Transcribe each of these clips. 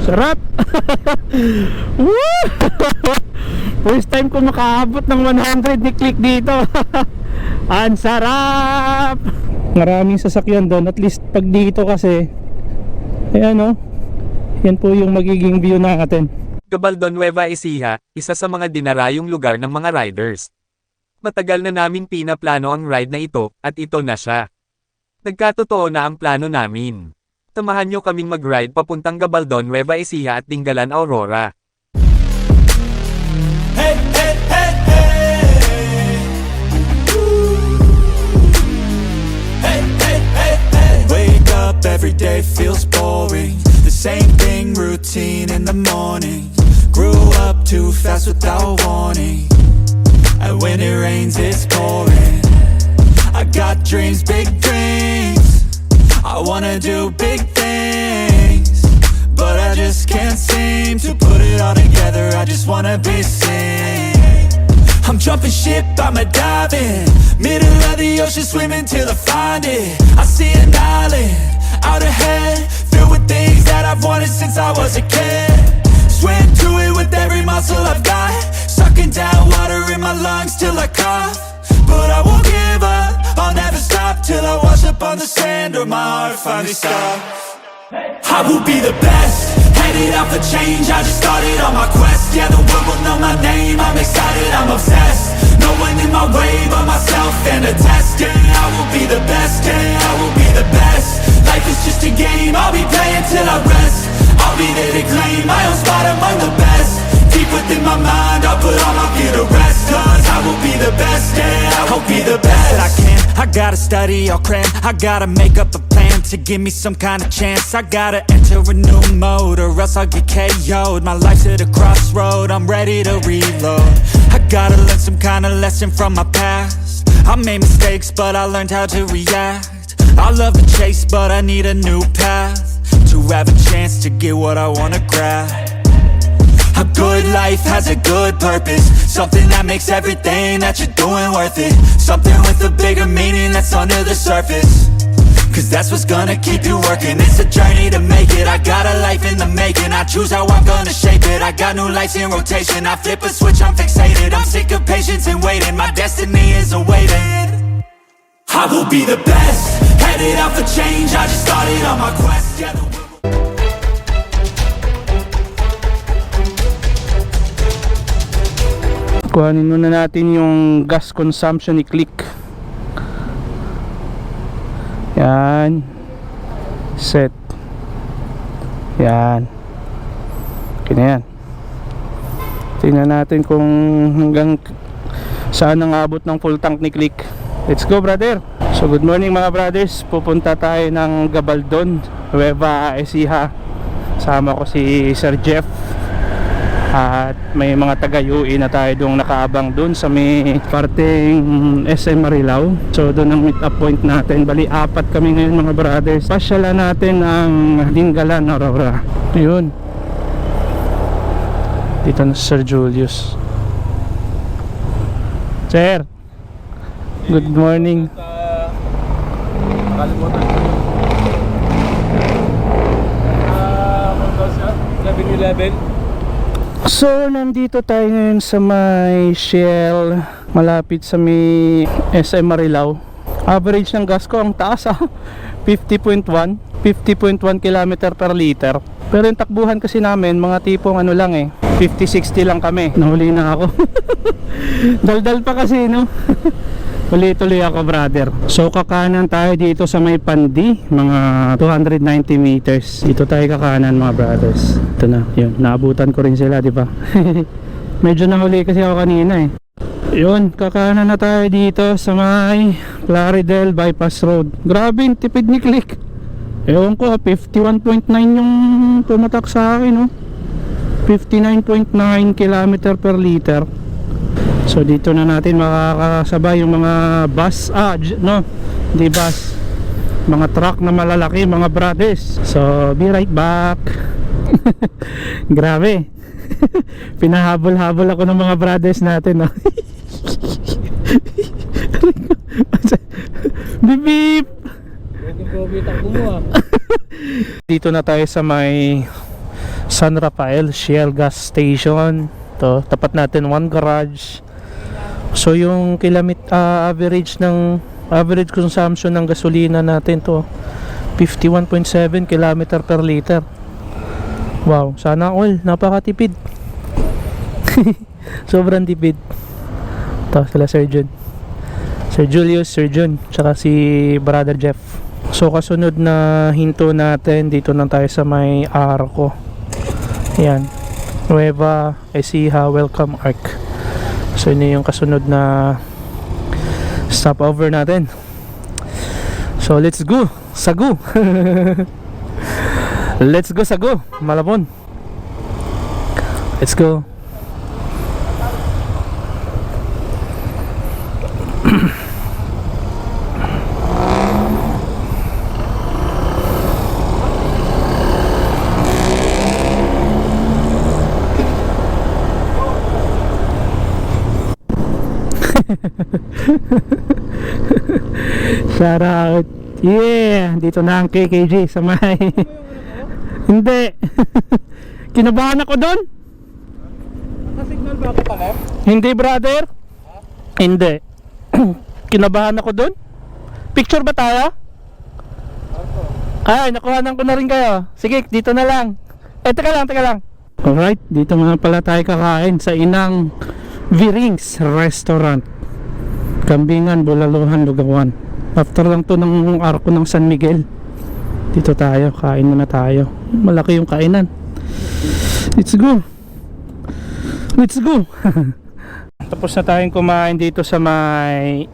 Sarap. Woo! First time ko makaabot ng 100 ni Click dito. Ang sarap. Maraming sasakyan doon. At least pag dito kasi, ayan o, yan po yung magiging view natin. Gabaldon, Nueva Ecija, isa sa mga dinarayong lugar ng mga riders. Matagal na namin pinaplano ang ride na ito, at ito na siya. Nagkatotoo na ang plano namin. Samahan nyo kaming mag-ride papuntang Gabaldon, Nueva Ecija at Dingalan, Aurora. Hey, hey, hey, hey. Hey, hey, hey, hey. Wake up every day feels boring. The same thing, routine in the morning. Grew up too fast without warning. And when it rains it's pouring. I got dreams, big dreams. I wanna do big things, but I just can't seem to put it all together. I just wanna be seen. I'm jumping ship, I'ma dive in. Middle of the ocean, swimming till I find it. I see an island out ahead, filled with things that I've wanted since I was a kid. Swim to it with every muscle I've got, sucking down water in my lungs till I cough. But I won't give up, I'll never stop till I wash up on the sand or my heart finally stops. I will be the best, headed out for change, I just started on my quest. Yeah, the world will know my name, I'm excited, I'm obsessed. No one in my way but myself and a test. Yeah, I will be the best, yeah, I will be the best. Life is just a game, I'll be playing till I rest. I'll be there to claim my own spot among the best. Deep within my mind, I'll put all my fear to rest. Cause I will be the best, yeah, I will be the best that I can. I gotta study, I'll cram, I gotta make up a plan to give me some kind of chance. I gotta enter a new mode or else I'll get KO'd. My life's at a crossroad, I'm ready to reload. I gotta learn some kind of lesson from my past. I made mistakes but I learned how to react. I love the chase but I need a new path to have a chance to get what I wanna grab. A good life has a good purpose, something that makes everything that you're doing worth it. Something with a bigger meaning that's under the surface, cause that's what's gonna keep you working. It's a journey to make it, I got a life in the making. I choose how I'm gonna shape it, I got new lights in rotation. I flip a switch, I'm fixated, I'm sick of patience and waiting. My destiny is awaiting. I will be the best, headed out for change, I just started on my quest. Yeah, the Kuhanin muna natin yung gas consumption ni Click. Yan. Set. Yan. Okay na yan. Tingnan natin kung hanggang saan ang abot ng full tank ni Click. Let's go, brother. So good morning mga brothers. Pupunta tayo ng Gabaldon, Nueva Ecija. Sama ko si Sir Jeff. At may mga taga-UE na tayo doon nakaabang doon sa may parteng SM Marilao. So doon ang meet up point natin. Bali 4 kami ngayon mga brothers. Pasyalan natin ang Dingalan, Aurora. Yun. Dito na Sir Julius. Sir, good morning. Kalimutan ko yung 11-11. So nandito tayo ngayon sa may Shell, malapit sa may SM Marilao. Average ng gas ko ang taas 50.1 km per liter. Pero yung takbuhan kasi namin mga tipong ano lang 50-60 lang kami. Nahuli na ako. Daldal pa kasi no. Tuloy-tuloy ako brother. So kakanan tayo dito sa may Pandi, mga 290 meters. Dito tayo kakanan mga brothers. Ito na, yun, naabutan ko rin sila, di ba? Medyo nahuli kasi ako kanina Yun, kakanan na tayo dito sa may Plaridel Bypass Road. Grabe yung tipid ni Click. Ewan ko, 51.9 yung tumatak sa akin 59.9 km per liter. So dito na natin makakasabay yung mga bus, hindi bus, mga truck na malalaki mga brothers. So be right back. Grabe. Pinahabol-habol ako ng mga brothers natin Beep beep. Dito na tayo sa may San Rafael Shell Gas Station. To, tapat natin one garage. So yung average consumption ng gasolina natin to 51.7 km per liter. Wow, sana all napakatipid. Sobrang tipid. Ito sila Sir John, Sir Julius, Sir John, tsaka si Brother Jeff. So kasunod na hinto natin, dito na tayo sa may Arco. Yan, Nueva Ecija Welcome Arc. So yun yung kasunod na stopover natin. So let's go Sagu. Let's go Sagu, Malabon. Let's go. Shout out. Yeah, dito na ang KKG sa may hindi. Kinabahan ako doon. Naka-signal ba ako pa left? Hindi brother. Hindi. Kinabahan ako doon. Picture ba tayo? Ay, nakuhanan ko na rin kayo. Sige, dito na lang. Teka lang. Alright, dito nga pala tayo kakain sa Inang Virings Restaurant, Kambingan, Bulaluhan, Lugawan. After lang to ng Arco ng San Miguel. Dito tayo, kain muna tayo. Malaki yung kainan. Let's go. Tapos na tayong kumain dito sa may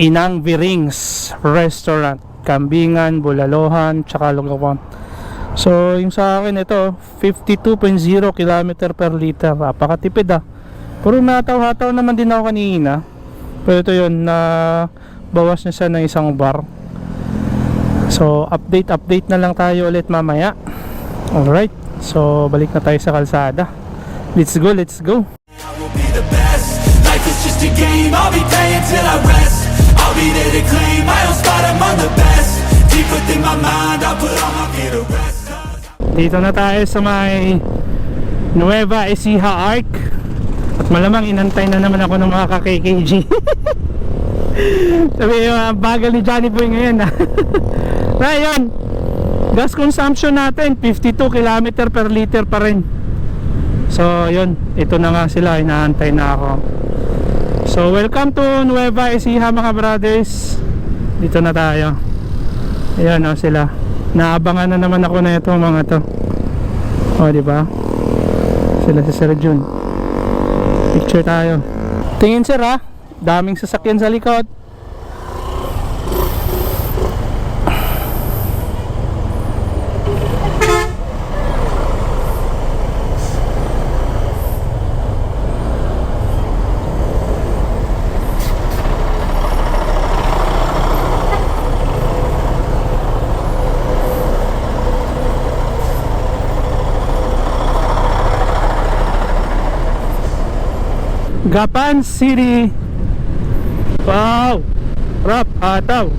Inang Virings Restaurant, Kambingan, Bulaluhan, tsaka Lugawan. So yung sa akin ito 52.0 km per liter. Napakatipid Puro nataw-hataw naman din ako kanina. Pero ito yun, na bawas na siya ng isang bar. So update na lang tayo ulit mamaya. Alright, so balik na tayo sa kalsada. Let's go. I will be the best. Life is just a game. I'll be playing till I rest. I'll be there to claim my own spot among the best. Deep within my mind, I'll put all my fear to rest. Dito na tayo sa may Nueva Ecija Arc. At malamang inantay na naman ako ng mga ka-KKG. Sabi yung bagal ni Johnny Boy ngayon Ngayon, gas consumption natin 52 km per liter pa rin. So yun, ito na nga sila, inaantay na ako. So welcome to Nueva Ecija mga brothers. Dito na tayo. Ayan sila. Naabangan na naman ako na ito mga to. Diba? Sila si Sir Jun. Picture tayo. Tingin sir daming sasakyan sa likod. Gapan City. Wow, Rap hataw.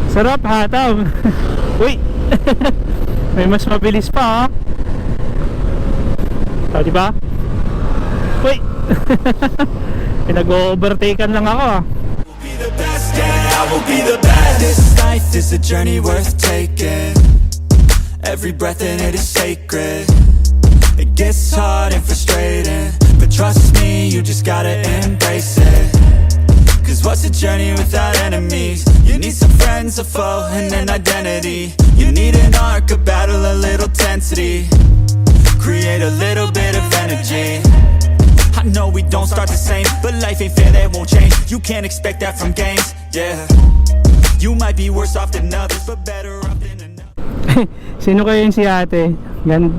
Sarap hataw. Uy. May mas mabilis pa diba? Uy. Pinag-overtaken lang ako Be the best, yeah, I will be the best. This life is a journey worth taking. Every breath in it is sacred. It gets hard and frustrating, but trust me, you just gotta embrace it. Cause what's a journey without enemies? You need some friends, a foe, and an identity. You need an arc, a battle, a little tensity. Create a little bit of energy. I know we don't start the same, but life ain't fair, that won't change. You can't expect that from games, yeah. You might be worse off than others, but better off than another. Sino kayo yung si ate? Ganda.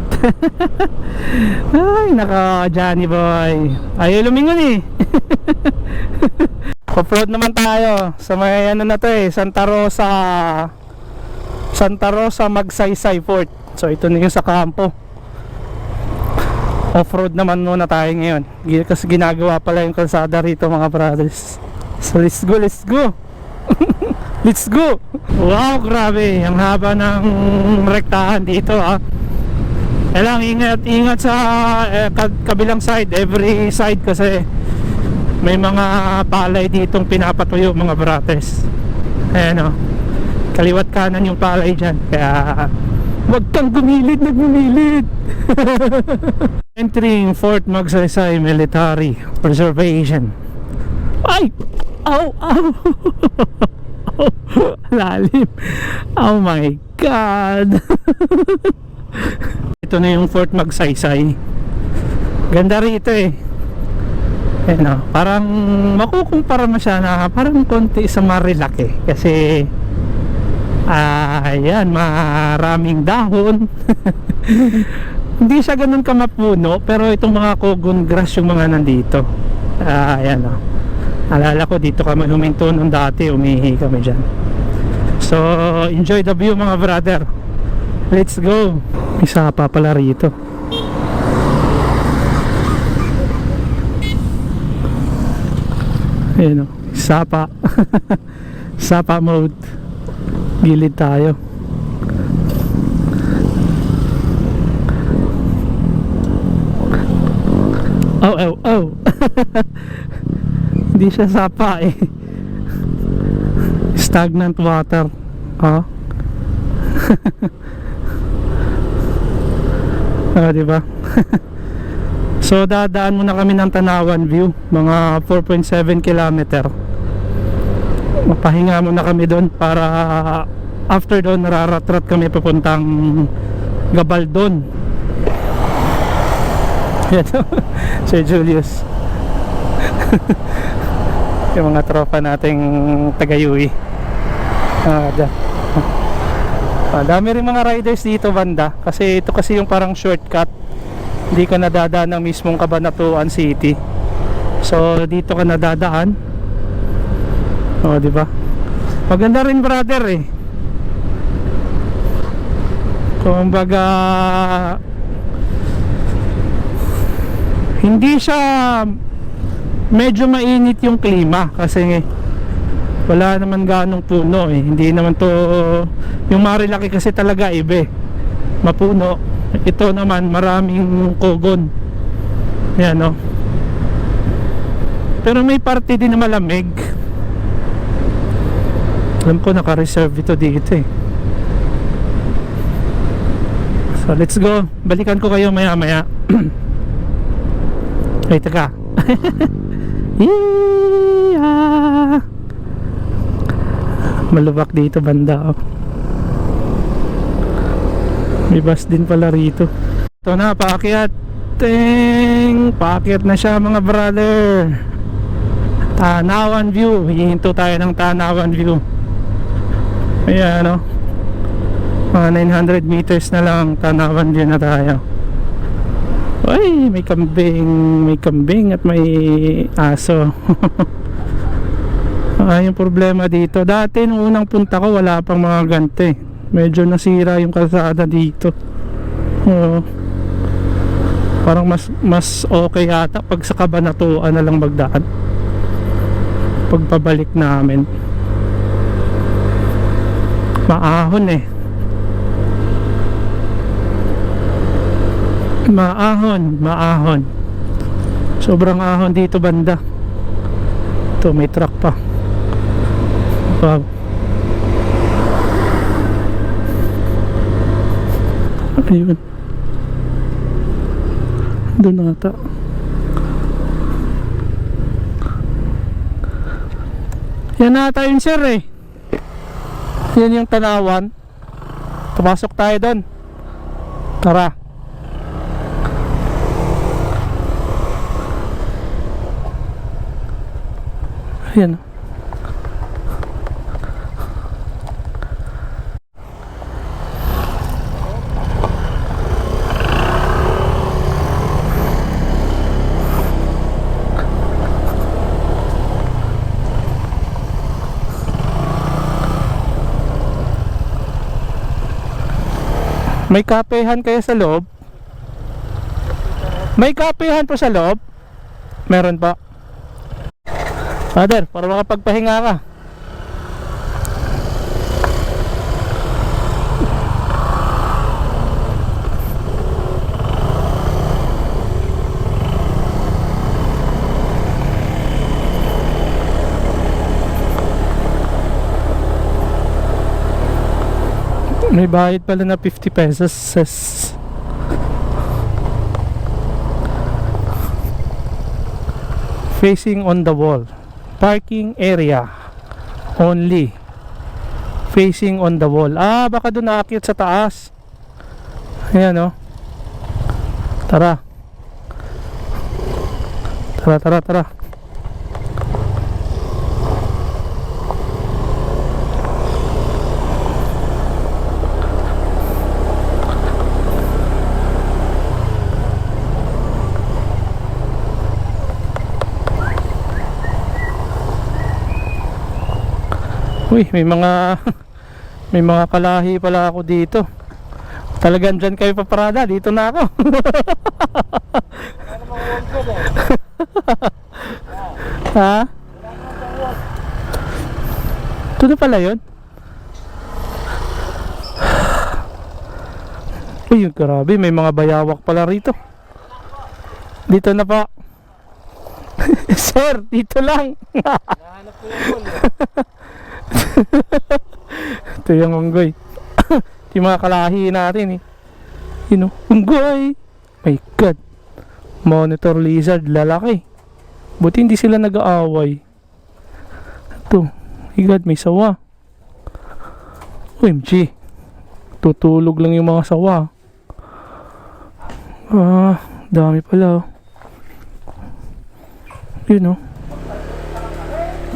Ay, naka Johnny Boy. Ayaw lumingon Off-road naman tayo sa may na to Santa Rosa Magsaysay Fort. So ito na yung sa kampo. Off-road naman muna tayo ngayon. Kasi ginagawa pala yung kalsada rito mga brothers. So let's go. Let's go. Wow, grabe. Ang haba ng rektahan dito Kailangan ingat sa kabilang side, every side kasi may mga palay ditong pinapatuyo mga brates. Ayan o, kaliwat kanan yung palay dyan, kaya wag kang gumilid na gumilid. Entering Fort Magsaysay Military Preservation. Ay! Ow! Ow! Lalim. Oh my God. Ito na yung Fort Magsaysay. Ganda rito eh. Ayan o, parang makukumpara mo siya na parang konti sa Marilaki kasi ayan, maraming dahon. Hindi siya ganun kamapuno, pero itong mga cogon grass yung mga nandito. Ayan o, alala ko dito kami huminto nung dati, umihi kami dyan. So enjoy the view mga brother. Let's go. Isa pa pala rito. Ayan o, sapa. Sapa mode. Gilid tayo. Oh, oh, oh. Hindi siya sapa eh. Stagnant water. Oh. Oh, diba? So dadaan muna kami ng Tanawan View, mga 4.7 kilometer. Mapahinga muna kami doon para after doon nararatrat kami papuntang Gabaldon. Yan o, Sir Julius. Yung mga tropa nating tagayuwi. Dami rin mga riders dito banda, kasi ito kasi yung parang shortcut. Hindi ka nadadaan ng mismong Cabanatuan City. So dito ka nadadaan. Oh, di ba? Maganda rin brother eh. Kumbaga hindi siya medyo mainit yung klima kasi wala naman ganong puno eh. Hindi naman to yung Marilaki kasi talaga ibe. Mapuno. Ito naman maraming kogon. Yan no. Pero may parte din na malamig. Alam ko naka-reserve ito dito eh. So let's go. Balikan ko kayo maya maya. Ay taka. Yeah. Malubak dito banda oh. May bus din pala rito. Ito na, paakyat. Paakyat na siya mga brother. Tanawan View. Hihinto tayo ng Tanawan View. Ayan no, mga 900 meters na lang, Tanawan View na tayo. Ay, may kambing at may aso. Yung problema dito, dati nung unang punta ko wala pang mga gante. Medyo nasira yung kalsada dito. Parang mas okay yata pag sa Cabanatuan na lang magdaan pagpabalik namin. Maahon eh. Maahon. Sobrang ahon dito banda. Ito may truck pa. Wow. Ayun. Doon ata. Yan ata yun sir eh. Yan yung Tanawan. Pumasok tayo doon. Tara. Ayan. May kapehan kayo sa loob? May kapehan po sa loob? Meron pa. Father, para makapagpahinga ka. May bayad pala na 50 pesos. Facing on the wall. Parking area only. Facing on the wall. Ah, baka doon naakyat sa taas. Ayan o. Tara. Tara. Uy, may mga may mga kalahi pala ako dito. Talagang dyan kayo paparada, dito na ako. Ha? Ito na pala yun? Uy, grabe, may mga bayawak pala rito. Dito na pa. Sir, dito lang. Nahanap ko yung wall eh. Ito yung unggoy. Ito yung mga kalahi natin eh. Yun o, unggoy. My God. Monitor lizard, lalaki. Buti hindi sila nag-aaway. Ito, my God, may sawa. OMG. Tutulog lang yung mga sawa. Ah, dami pala. Yun o.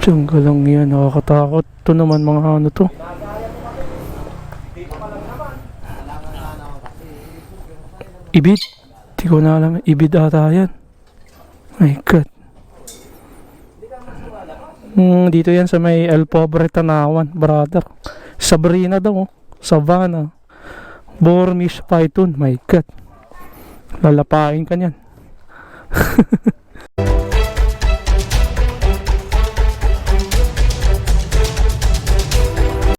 Jungle lang yan, nakakatakot. Ito naman mga ano to. Ibid. Di ko na alam. Ibid ata yan. My God. Dito yan sa may El Pobre Tanawan, brother. Sabrina daw. Savannah. Burmese python. My God. Lalapain ka niyan.